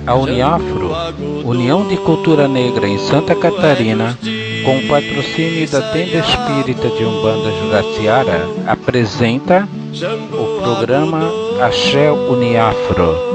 A Uniafro, União de Cultura Negra em Santa Catarina, com o patrocínio da Tenda Espírita de Umbanda Juraciara, apresenta o programa Axé Uniafro.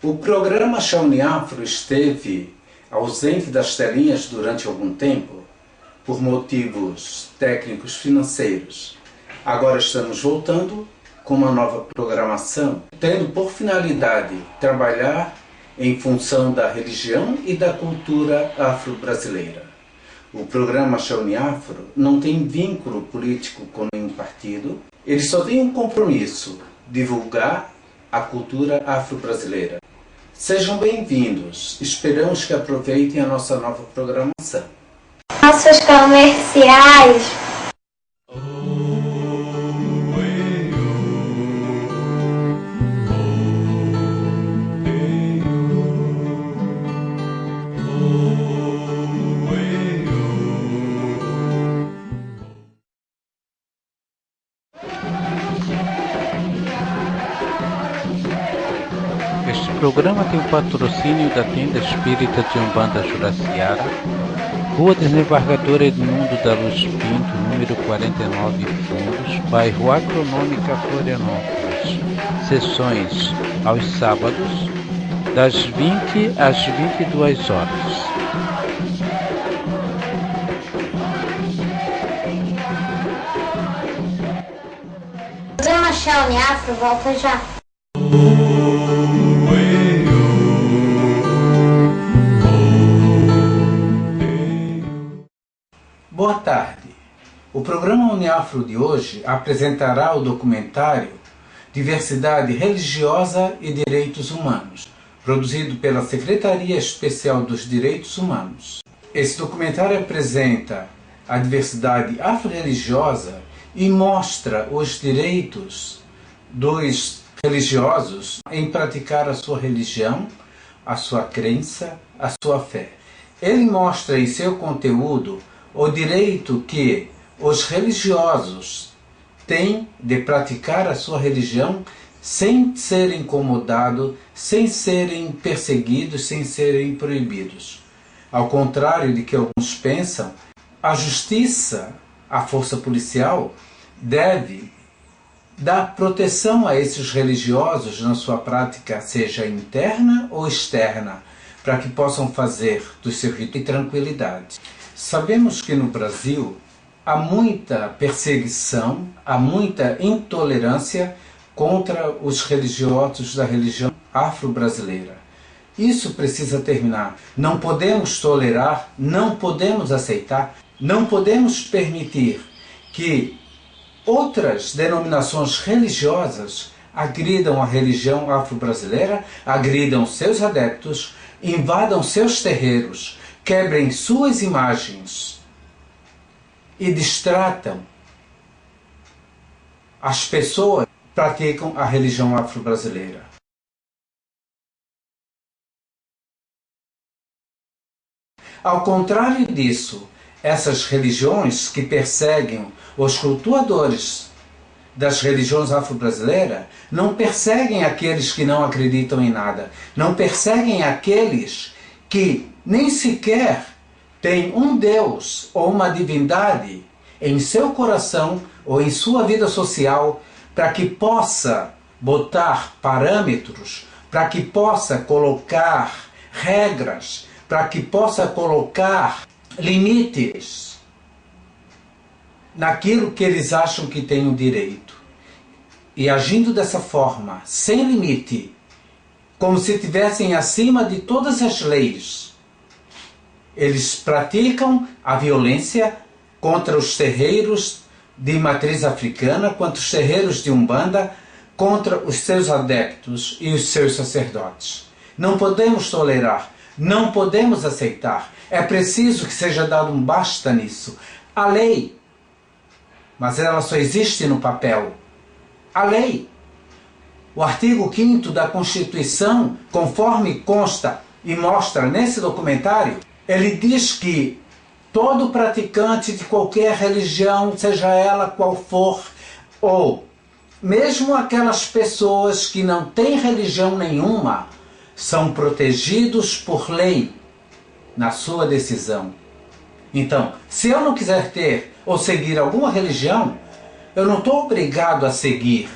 O programa Axé Uniafro esteve ausente das telinhas durante algum tempo, por motivos técnicos financeiros. Agora estamos voltando com uma nova programação, tendo por finalidade trabalhar em função da religião e da cultura afro-brasileira. O programa Axé Uniafro não tem vínculo político com nenhum partido, ele só tem um compromisso: divulgar a cultura afro-brasileira. Sejam bem-vindos, esperamos que aproveitem a nossa nova programação. Nossos comerciais. Este programa tem o patrocínio da Tenda Espírita de Umbanda Juraciara, Rua Desembargadora Edmundo da Luz Pinto, número 49, Fundos, bairro Agronômica, Florianópolis. Sessões aos sábados, das 20 às 22 horas. O programa Axé Uniafro volta já. Boa tarde. O programa Uniafro de hoje apresentará o documentário Diversidade Religiosa e Direitos Humanos, produzido pela Secretaria Especial dos Direitos Humanos. Esse documentário apresenta a diversidade afro-religiosa e mostra os direitos dos religiosos em praticar a sua religião, a sua crença, a sua fé. Ele mostra em seu conteúdo o direito que os religiosos têm de praticar a sua religião sem serem incomodados, sem serem perseguidos, sem serem proibidos. Ao contrário de que alguns pensam, a justiça, a força policial, deve dar proteção a esses religiosos na sua prática, seja interna ou externa, para que possam fazer do seu rito em tranquilidade. Sabemos que no Brasil há muita perseguição, há muita intolerância contra os religiosos da religião afro-brasileira. Isso precisa terminar. Não podemos tolerar, não podemos aceitar, não podemos permitir que outras denominações religiosas agridam a religião afro-brasileira, agridam seus adeptos, invadam seus terreiros, quebrem suas imagens e distratam as pessoas que praticam a religião afro-brasileira. Ao contrário disso, essas religiões que perseguem os cultuadores das religiões afro-brasileiras não perseguem aqueles que não acreditam em nada, não perseguem aqueles que nem sequer têm um Deus ou uma divindade em seu coração ou em sua vida social para que possa botar parâmetros para que possa colocar regras, para que possa colocar limites naquilo que eles acham que têm o direito. E agindo dessa forma, sem limite, como se estivessem acima de todas as leis, eles praticam a violência contra os terreiros de matriz africana, contra os terreiros de Umbanda, contra os seus adeptos e os seus sacerdotes. Não podemos tolerar, não podemos aceitar. É preciso que seja dado um basta nisso. A lei, mas ela só existe no papel. A lei. O artigo 5º da Constituição, conforme consta e mostra nesse documentário, ele diz que todo praticante de qualquer religião, seja ela qual for, ou mesmo aquelas pessoas que não têm religião nenhuma, são protegidos por lei na sua decisão. Então, se eu não quiser ter ou seguir alguma religião, eu não estou obrigado a seguir.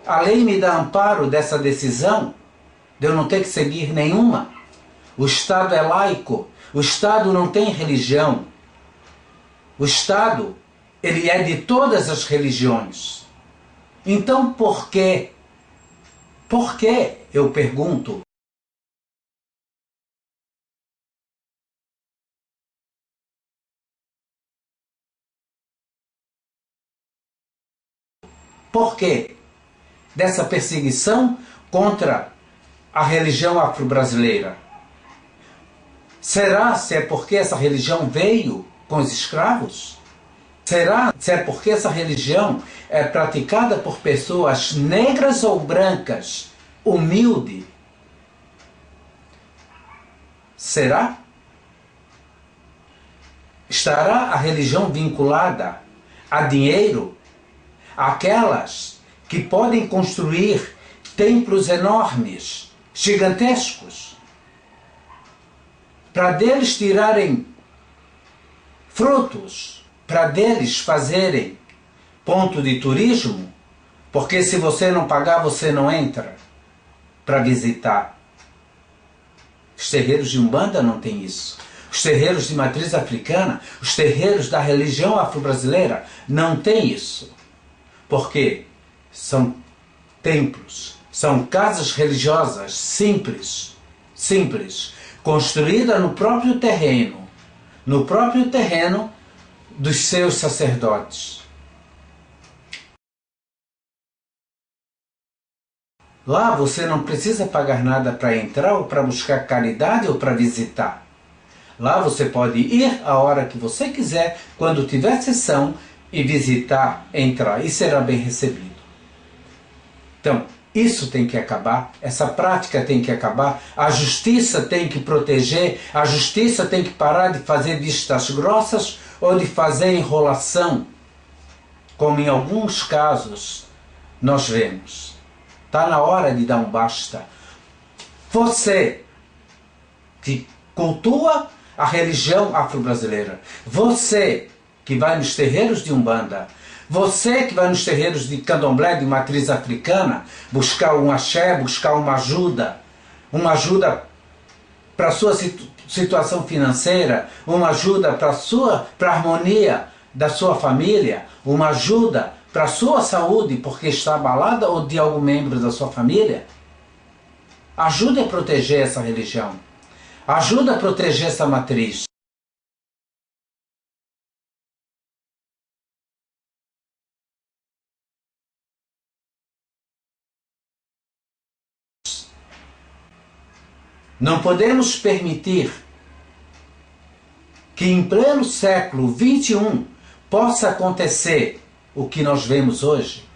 A lei me dá amparo dessa decisão de eu não ter que seguir nenhuma. O Estado é laico, o Estado não tem religião. O Estado, ele é de todas as religiões. Então, por quê? Por que, eu pergunto, por que dessa perseguição contra a religião afro-brasileira? Será se é porque essa religião veio com os escravos? Será se é porque essa religião é praticada por pessoas negras ou brancas, humilde? Será? Estará a religião vinculada a dinheiro? Aquelas que podem construir templos enormes, gigantescos, para deles tirarem frutos, para deles fazerem ponto de turismo, porque se você não pagar, você não entra para visitar. Os terreiros de Umbanda não tem isso. Os terreiros de matriz africana, os terreiros da religião afro-brasileira não tem isso. Porque são templos, são casas religiosas simples, construídas no próprio terreno dos seus sacerdotes. Lá você não precisa pagar nada para entrar ou para buscar caridade ou para visitar. Lá você pode ir a hora que você quiser, quando tiver sessão, e visitar, entrar, e será bem recebido. Então, isso tem que acabar, essa prática tem que acabar, a justiça tem que proteger, a justiça tem que parar de fazer vistas grossas ou de fazer enrolação, como em alguns casos nós vemos. Está na hora de dar um basta. Você que cultua a religião afro-brasileira, você que vai nos terreiros de Umbanda, você que vai nos terreiros de Candomblé de matriz africana, buscar um axé, buscar uma ajuda para a sua situação financeira, uma ajuda para a harmonia da sua família, uma ajuda para a sua saúde porque está abalada ou de algum membro da sua família, ajude a proteger essa religião, ajude a proteger essa matriz. Não podemos permitir que em pleno século XXI possa acontecer o que nós vemos hoje.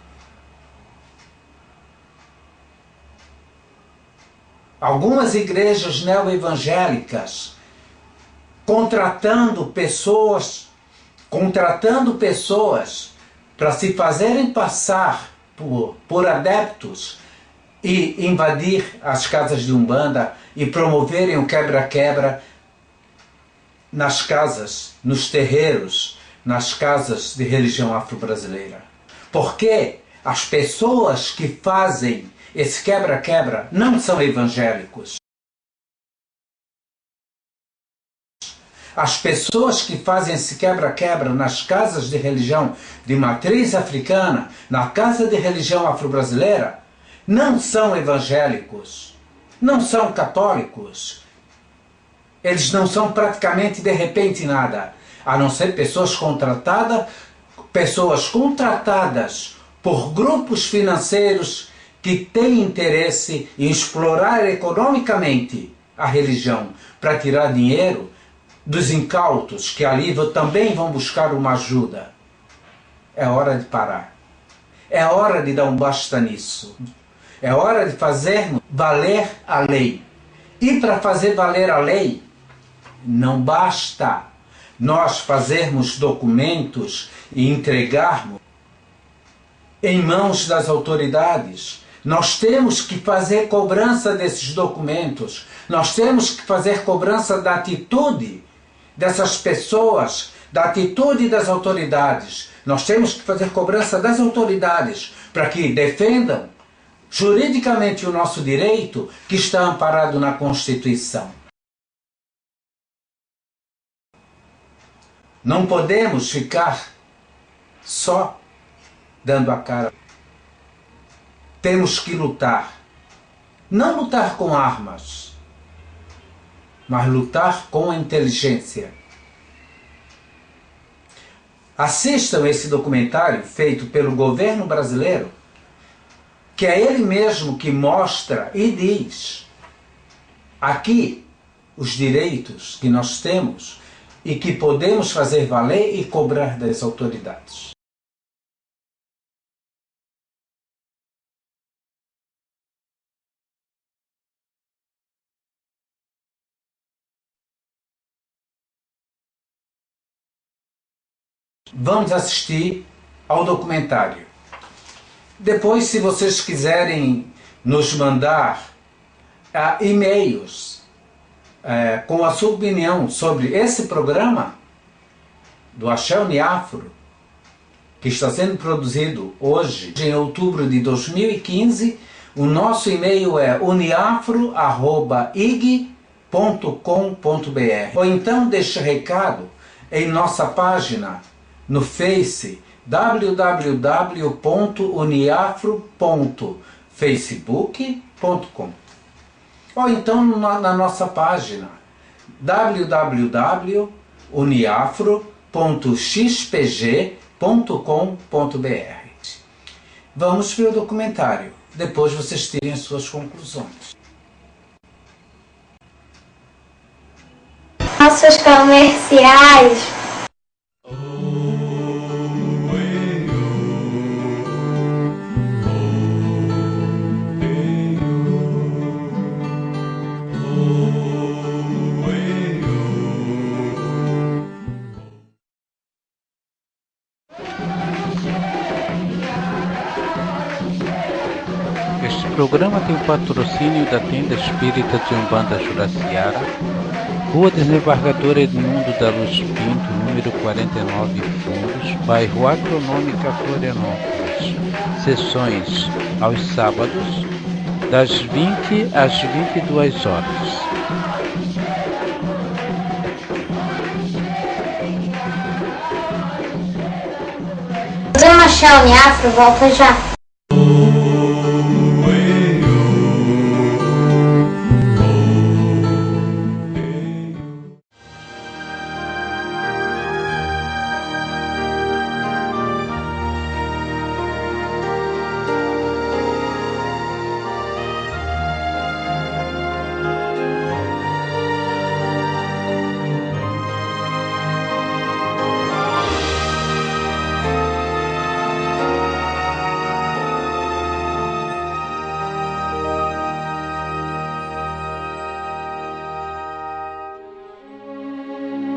Algumas igrejas neoevangélicas contratando pessoas para se fazerem passar por adeptos e invadir as casas de Umbanda e promoverem o quebra-quebra nas casas, nos terreiros, nas casas de religião afro-brasileira. Porque As pessoas que fazem esse quebra-quebra não são evangélicos. As pessoas que fazem esse quebra-quebra nas casas de religião de matriz africana, na casa de religião afro-brasileira, não são evangélicos, não são católicos. Eles não são praticamente de repente nada, a não ser pessoas contratadas por grupos financeiros que têm interesse em explorar economicamente a religião para tirar dinheiro dos incautos que ali também vão buscar uma ajuda. É hora de parar. É hora de dar um basta nisso. É hora de fazer valer a lei. E para fazer valer a lei, não basta nós fazermos documentos e entregarmos em mãos das autoridades. Nós temos que fazer cobrança desses documentos. Nós temos que fazer cobrança da atitude dessas pessoas, da atitude das autoridades. Nós temos que fazer cobrança das autoridades para que defendam juridicamente o nosso direito que está amparado na Constituição. Não podemos ficar só dando a cara. Temos que lutar. Não lutar com armas, mas lutar com a inteligência. Assistam esse documentário feito pelo governo brasileiro, que é ele mesmo que mostra e diz aqui os direitos que nós temos e que podemos fazer valer e cobrar das autoridades. Vamos assistir ao documentário. Depois, se vocês quiserem nos mandar e-mails com a sua opinião sobre esse programa do Axé Uniafro, que está sendo produzido hoje, em outubro de 2015, o nosso e-mail é uniafro@ig.com.br. Ou então deixe recado em nossa página no Face, www.uniafro.facebook.com, ou então na nossa página www.uniafro.xpg.com.br. Vamos ver o documentário, depois vocês tirem as suas conclusões. Nossos comerciais. Este programa tem o patrocínio da Tenda Espírita de Umbanda Juraciara, Rua Desembargador Edmundo da Luz Pinto, número 49, Fundos, bairro Agronômica, Florianópolis. Sessões aos sábados, das 20 às 22 horas. Programa Axé Uniafro volta já.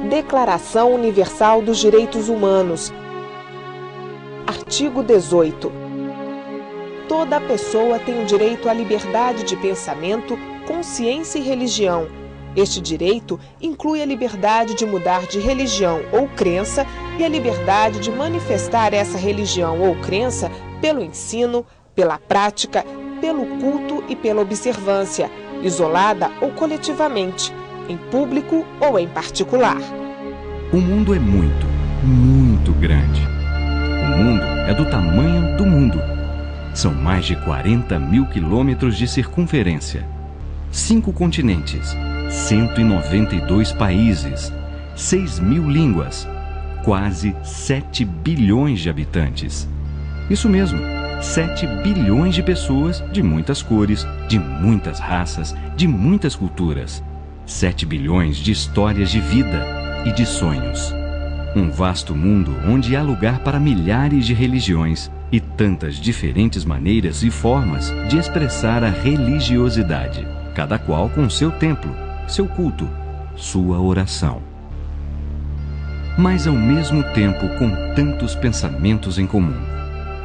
Declaração Universal dos Direitos Humanos. Artigo 18. Toda pessoa tem o direito à liberdade de pensamento, consciência e religião. Este direito inclui a liberdade de mudar de religião ou crença e a liberdade de manifestar essa religião ou crença pelo ensino, pela prática, pelo culto e pela observância, isolada ou coletivamente, em público ou em particular. O mundo é muito, muito grande. O mundo é do tamanho do mundo. São mais de 40 mil quilômetros de circunferência, 5 continentes, 192 países, 6 mil línguas, quase 7 bilhões de habitantes. Isso mesmo, 7 bilhões de pessoas de muitas cores, de muitas raças, de muitas culturas. 7 bilhões de histórias de vida e de sonhos. Um vasto mundo onde há lugar para milhares de religiões e tantas diferentes maneiras e formas de expressar a religiosidade, cada qual com seu templo, seu culto, sua oração. Mas ao mesmo tempo com tantos pensamentos em comum: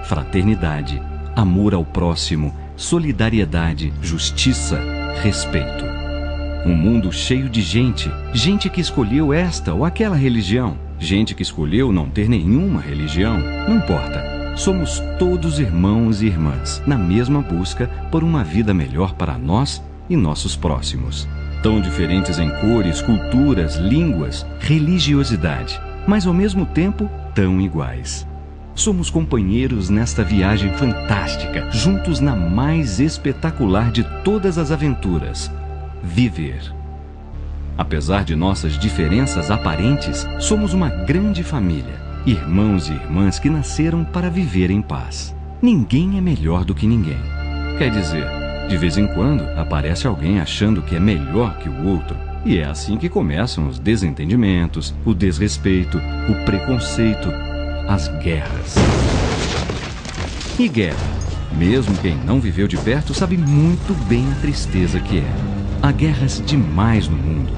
fraternidade, amor ao próximo, solidariedade, justiça, respeito. Um mundo cheio de gente que escolheu esta ou aquela religião, gente que escolheu não ter nenhuma religião, não importa. Somos todos irmãos e irmãs, na mesma busca por uma vida melhor para nós e nossos próximos. Tão diferentes em cores, culturas, línguas, religiosidade, mas ao mesmo tempo tão iguais. Somos companheiros nesta viagem fantástica, juntos na mais espetacular de todas as aventuras: viver. Apesar de nossas diferenças aparentes, somos uma grande família, irmãos e irmãs que nasceram para viver em paz. Ninguém é melhor do que ninguém. Quer dizer, de vez em quando aparece alguém achando que é melhor que o outro, e é assim que começam os desentendimentos, o desrespeito, o preconceito, as guerras. E guerra, mesmo quem não viveu de perto sabe muito bem a tristeza que é. Há guerras demais no mundo,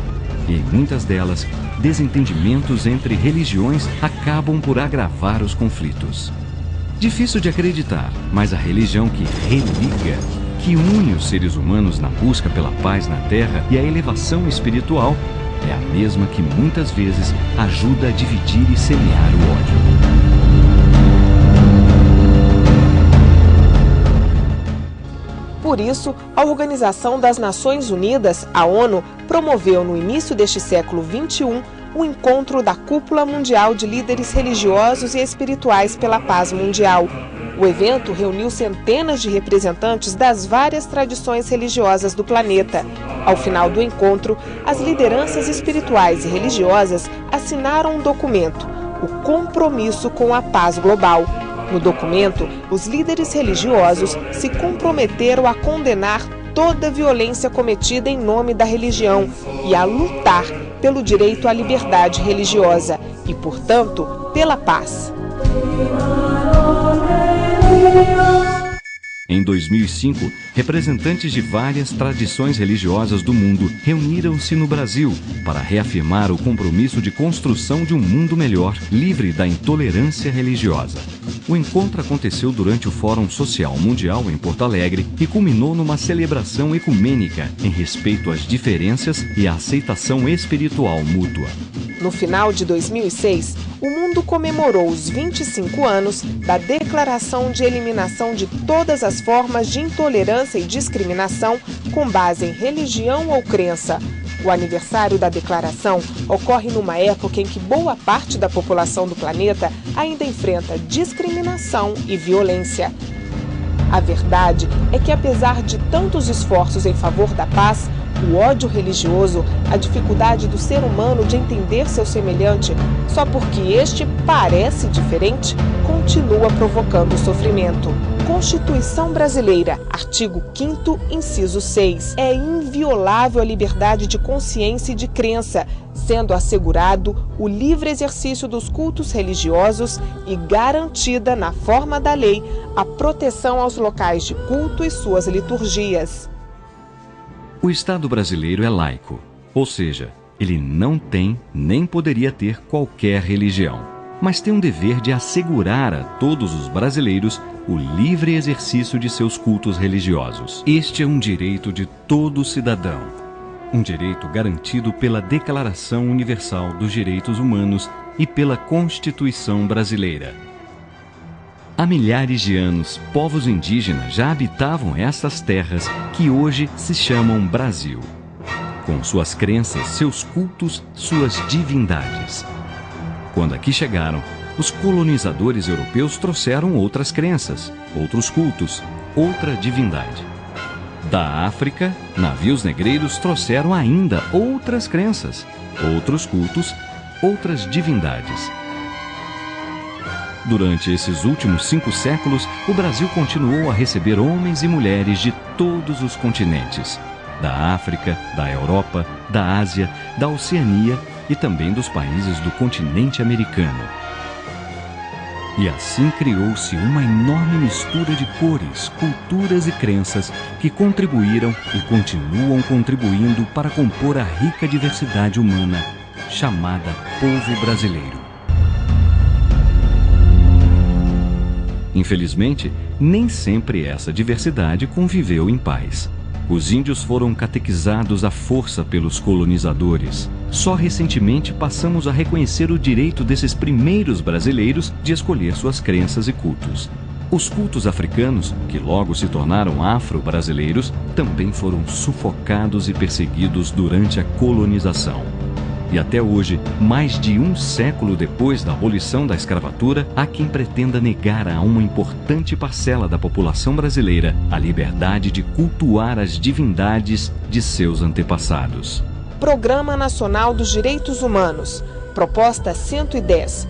e em muitas delas, desentendimentos entre religiões acabam por agravar os conflitos. Difícil de acreditar, mas a religião que religa, que une os seres humanos na busca pela paz na Terra e a elevação espiritual, é a mesma que muitas vezes ajuda a dividir e semear o ódio. Por isso, a Organização das Nações Unidas, a ONU, promoveu no início deste século XXI o encontro da Cúpula Mundial de Líderes Religiosos e Espirituais pela Paz Mundial. O evento reuniu centenas de representantes das várias tradições religiosas do planeta. Ao final do encontro, as lideranças espirituais e religiosas assinaram um documento, o Compromisso com a Paz Global. No documento, os líderes religiosos se comprometeram a condenar toda violência cometida em nome da religião e a lutar pelo direito à liberdade religiosa e, portanto, pela paz. Em 2005, representantes de várias tradições religiosas do mundo reuniram-se no Brasil para reafirmar o compromisso de construção de um mundo melhor, livre da intolerância religiosa. O encontro aconteceu durante o Fórum Social Mundial em Porto Alegre e culminou numa celebração ecumênica em respeito às diferenças e à aceitação espiritual mútua. No final de 2006, o mundo comemorou os 25 anos da Declaração de Eliminação de Todas as Formas de Intolerância e Discriminação com base em religião ou crença. O aniversário da declaração ocorre numa época em que boa parte da população do planeta ainda enfrenta discriminação e violência. A verdade é que, apesar de tantos esforços em favor da paz, o ódio religioso, a dificuldade do ser humano de entender seu semelhante só porque este parece diferente, continua provocando sofrimento. Constituição Brasileira, artigo 5º, inciso 6. É inviolável a liberdade de consciência e de crença, sendo assegurado o livre exercício dos cultos religiosos e garantida, na forma da lei, a proteção aos locais de culto e suas liturgias. O Estado brasileiro é laico, ou seja, ele não tem nem poderia ter qualquer religião, mas tem um dever de assegurar a todos os brasileiros o livre exercício de seus cultos religiosos. Este é um direito de todo cidadão, um direito garantido pela Declaração Universal dos Direitos Humanos e pela Constituição brasileira. Há milhares de anos, povos indígenas já habitavam essas terras que hoje se chamam Brasil, com suas crenças, seus cultos, suas divindades. Quando aqui chegaram, os colonizadores europeus trouxeram outras crenças, outros cultos, outra divindade. Da África, navios negreiros trouxeram ainda outras crenças, outros cultos, outras divindades. Durante esses últimos 5 séculos, o Brasil continuou a receber homens e mulheres de todos os continentes, da África, da Europa, da Ásia, da Oceania e também dos países do continente americano. E assim criou-se uma enorme mistura de cores, culturas e crenças que contribuíram e continuam contribuindo para compor a rica diversidade humana chamada povo brasileiro. Infelizmente, nem sempre essa diversidade conviveu em paz. Os índios foram catequizados à força pelos colonizadores. Só recentemente passamos a reconhecer o direito desses primeiros brasileiros de escolher suas crenças e cultos. Os cultos africanos, que logo se tornaram afro-brasileiros, também foram sufocados e perseguidos durante a colonização. E até hoje, mais de 1 século depois da abolição da escravatura, há quem pretenda negar a uma importante parcela da população brasileira a liberdade de cultuar as divindades de seus antepassados. Programa Nacional dos Direitos Humanos, proposta 110.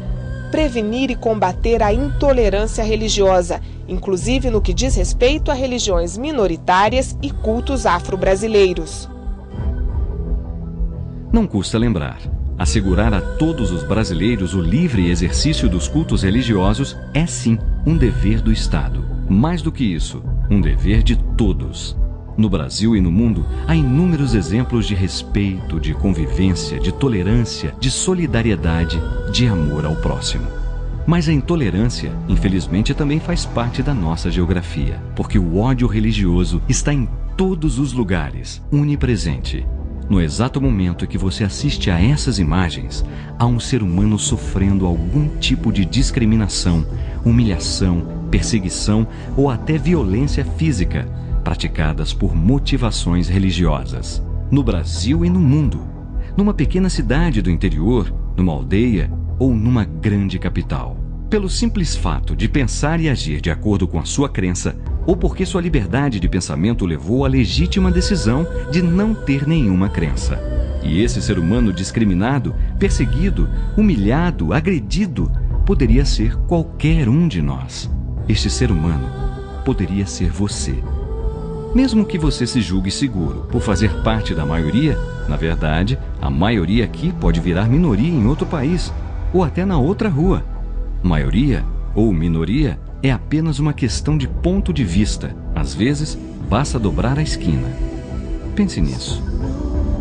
Prevenir e combater a intolerância religiosa, inclusive no que diz respeito a religiões minoritárias e cultos afro-brasileiros. Não custa lembrar, assegurar a todos os brasileiros o livre exercício dos cultos religiosos é sim um dever do Estado. Mais do que isso, um dever de todos. No Brasil e no mundo, há inúmeros exemplos de respeito, de convivência, de tolerância, de solidariedade, de amor ao próximo. Mas a intolerância, infelizmente, também faz parte da nossa geografia, porque o ódio religioso está em todos os lugares, onipresente. No exato momento em que você assiste a essas imagens, há um ser humano sofrendo algum tipo de discriminação, humilhação, perseguição ou até violência física, praticadas por motivações religiosas. No Brasil e no mundo, numa pequena cidade do interior, numa aldeia ou numa grande capital. Pelo simples fato de pensar e agir de acordo com a sua crença, ou porque sua liberdade de pensamento levou à legítima decisão de não ter nenhuma crença. E esse ser humano discriminado, perseguido, humilhado, agredido, poderia ser qualquer um de nós. Este ser humano poderia ser você. Mesmo que você se julgue seguro por fazer parte da maioria, na verdade, a maioria aqui pode virar minoria em outro país, ou até na outra rua. Maioria ou minoria é apenas uma questão de ponto de vista. Às vezes, basta dobrar a esquina. Pense nisso.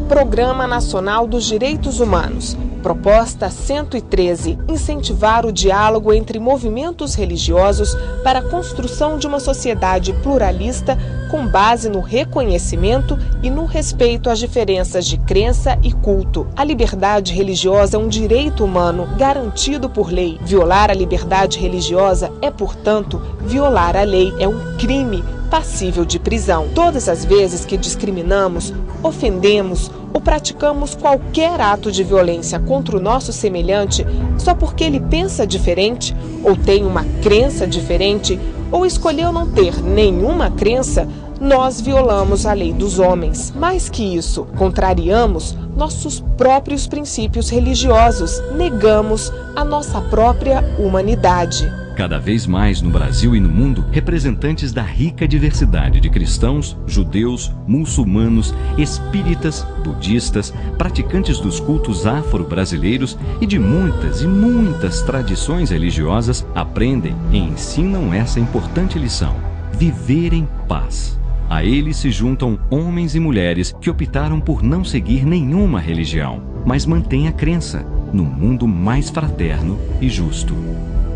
Programa Nacional dos Direitos Humanos. Proposta 113. Incentivar o diálogo entre movimentos religiosos para a construção de uma sociedade pluralista com base no reconhecimento e no respeito às diferenças de crença e culto. A liberdade religiosa é um direito humano garantido por lei. Violar a liberdade religiosa é, portanto, violar a lei. É um crime passível de prisão. Todas as vezes que discriminamos, ofendemos ou praticamos qualquer ato de violência contra o nosso semelhante só porque ele pensa diferente, ou tem uma crença diferente, ou escolheu não ter nenhuma crença, nós violamos a lei dos homens. Mais que isso, contrariamos nossos próprios princípios religiosos, negamos a nossa própria humanidade. Cada vez mais no Brasil e no mundo, representantes da rica diversidade de cristãos, judeus, muçulmanos, espíritas, budistas, praticantes dos cultos afro-brasileiros e de muitas e muitas tradições religiosas aprendem e ensinam essa importante lição: viver em paz. A eles se juntam homens e mulheres que optaram por não seguir nenhuma religião, mas mantêm a crença no mundo mais fraterno e justo.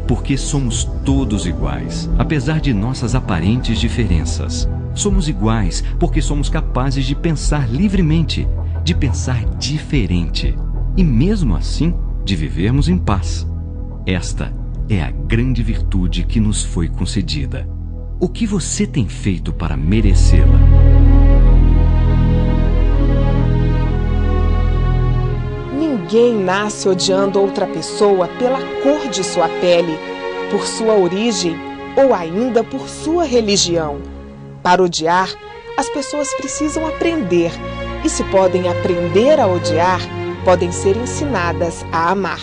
Porque somos todos iguais, apesar de nossas aparentes diferenças. Somos iguais porque somos capazes de pensar livremente, de pensar diferente. E mesmo assim, de vivermos em paz. Esta é a grande virtude que nos foi concedida. O que você tem feito para merecê-la? Ninguém nasce odiando outra pessoa pela cor de sua pele, por sua origem ou ainda por sua religião. Para odiar, as pessoas precisam aprender, e se podem aprender a odiar, podem ser ensinadas a amar.